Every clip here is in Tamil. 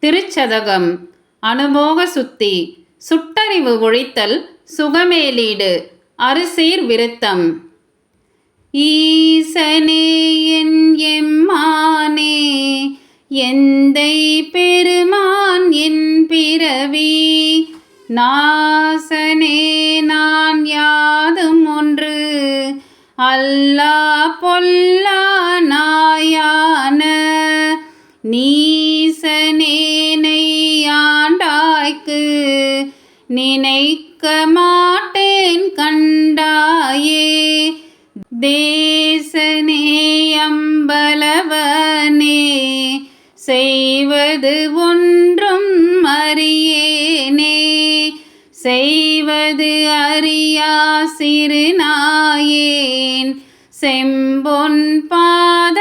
திருச்சதகம் அனுபோக சுத்தி சுட்டறிவு ஒழித்தல் சுகமேலீடு அறுசீர் விருத்தம். ஈசனே என் எம்மானே எந்தை பெருமான் என் பிறவி நாசனே நான் யாதும் ஒன்று அல்லா பொல்லா நாயான நீசனேனை ஆண்டாய்க்கு நினைக்க மாட்டேன் கண்டாயே தேசனே அம்பலவனே செய்வது ஒன்றும் அறியேனே செய்வது அறியா சிறுநாயேன் செம்பொன் பாத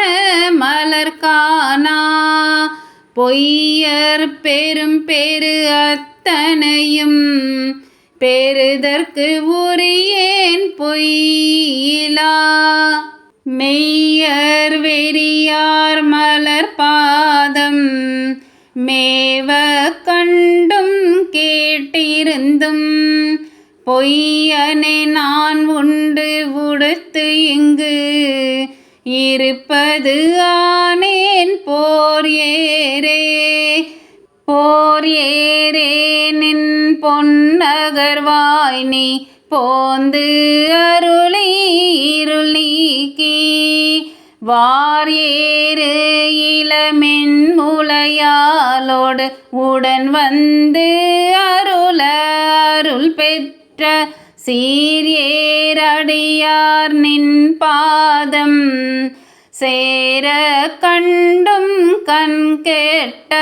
மலர்கானா பொய்யர் பெரும் பெரு அத்தனையும் பெறுதற்கு உரியேன் பொய்யிலா மெய்யர் வெறியார் மலர் பாதம் மேவ கண்டும் கேட்டிருந்தும் பொய்யனே நான் உண்டு உடுத்து இங்கு இருப்பது ஆனேன் போர் ஏரே நின் பொன்னகர்வாய் நீ போந்து அருளி இருள் நீக்கி வார் ஏறு இளமென் முலையாலோடு உடன் வந்து அருள் பெற்ற சீரேரடியார் நின் பாதம் சேர கண்டும் கண் கேட்ட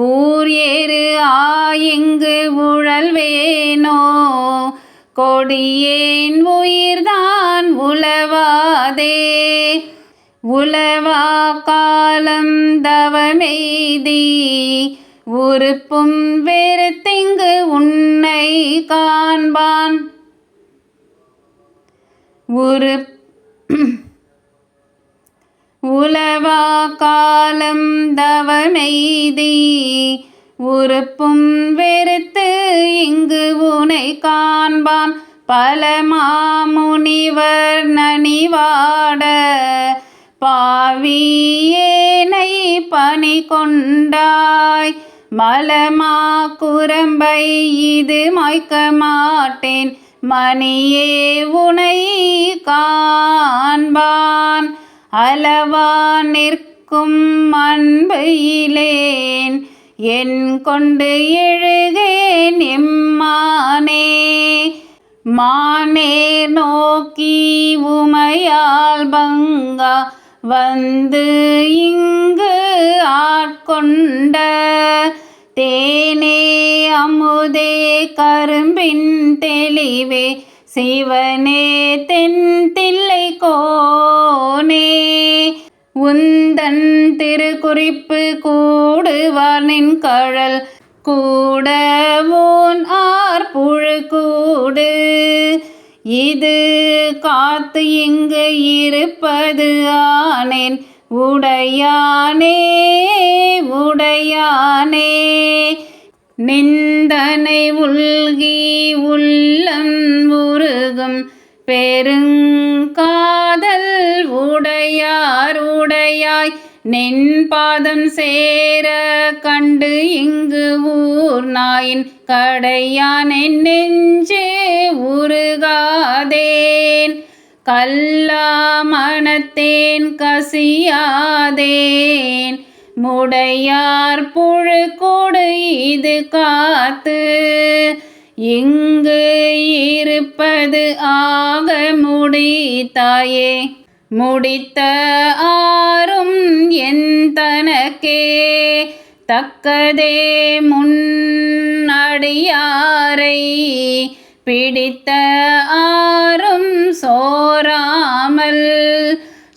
ஊர் ஏறு ஆயிங்கு உழல்வேனோ கொடியேன் உயிர்தான் உலவாதே உலவா காலம் தவமெய்தி உறுப்பும் வெறுத்திங்கு உன்னை காண்பான் உலவா காலம் தவமெய்தி உறுப்பும் வெறுத்து இங்கு உனை காண்பான் பல மாமுனிவர் நனிவாட பாவியேனை பணி கொண்டாய் மலமா குரம்பை இது மாய்க்க மாட்டேன் மணியே உனை காண்பான் அளவா நிற்கும் அன்பு இலேன் என் கொண்டு எழுகேன் எம்மானே மானேர் நோக்கி உமையால் பங்கா வந்து இங்கு ஆட்கொண்ட தேனே அமுதே கரும்பின் தெளிவே சிவனே தென் தில்லை கோனே உந்தன் திருக்குறிப்பு கூடுவார் நின் கழல் கூட ஊன் ஆர் புழு கூடு இது காத்து இங்கு இருப்பது ஆனேன் உடையானே நிந்தனை உள்கி உள்ளம் உருகும் பெருங்காதல் உடையாய் நின் பாதம் சேர கண்டு இங்கு ஊர் நாயின் கடையான் என் நெஞ்சே உருகாதேன் கல்லா மனத்தேன் கசியாதேன் முடையார் புழு கூடு இது காத்து இங்கு இருப்பது ஆக முடித்தாயே முடித்த ஆறும் என் தனக்கே தக்கதே முன்னடியாரை பிடித்த ஆறும் சோராமல்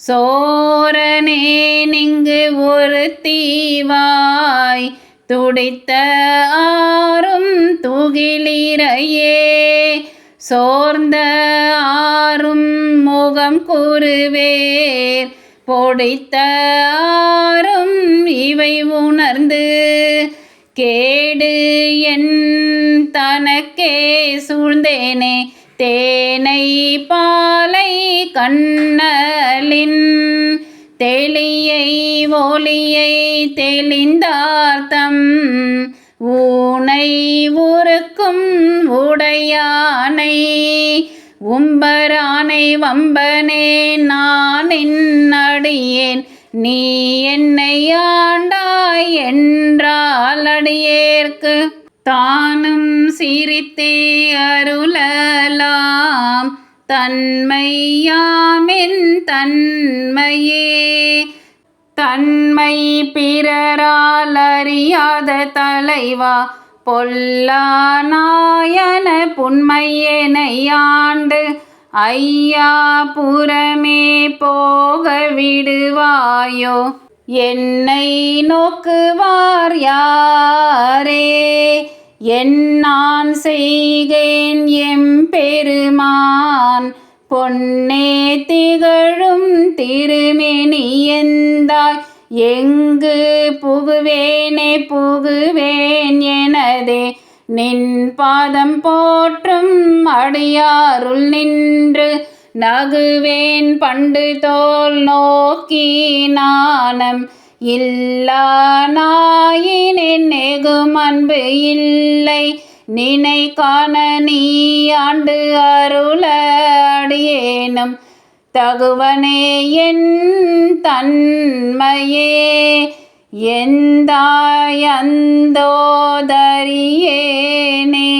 சோரனே நிங்கு ஒரு தீவாய் துடித்த ஆறும் துகிலிரையே சோர்ந்த ஆறும் முகம் கூறுவேர் பொடித்த ஆறும் இவை உணர்ந்து கேடு என் தனக்கே சூழ்ந்தேனே தேனை பாலை கண்ணலின் தெளியை ஒளியை தெளிந்தார்த்தம் ஊனை உருக்கும் உடையானை உம்பரானை வம்பனே நான் அடியேன் நீ என்னை ஆண்டாய் என்றால் அடியேற்கு தானும் சிரித்தே அருளலாம் தன்மையாமென் தன்மையே தன்மை பிறரால் அறியாத தலைவா பொல்லா நாயன புன்மையேனை ஆண்டு ஐயா புறமே போக விடுவாயோ என்னை நோக்குவார் யாரே நான் செய்கேன் எம்பெருமான் பொன்னே திகழும் திருமேனி எந்தாய் எங்கு புகுவேனே புகுவேன் எனதே நின் பாதம் போற்றும் அடியாருள் நின்று நகுவேன் பண்டு தோல் நோக்கி நாணம் இல்லா நாயினேன் நெகும் அன்பு இல்லை நினை காண நீ ஆண்டு அருள அடியேனும் தகுவனே என் தன்மையே எந்தாய் அந்தோ தரியேனே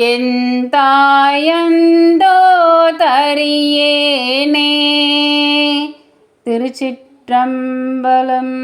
எந்தாயந்தோ தரியேனே. திருச்சிற்றம்பலம்.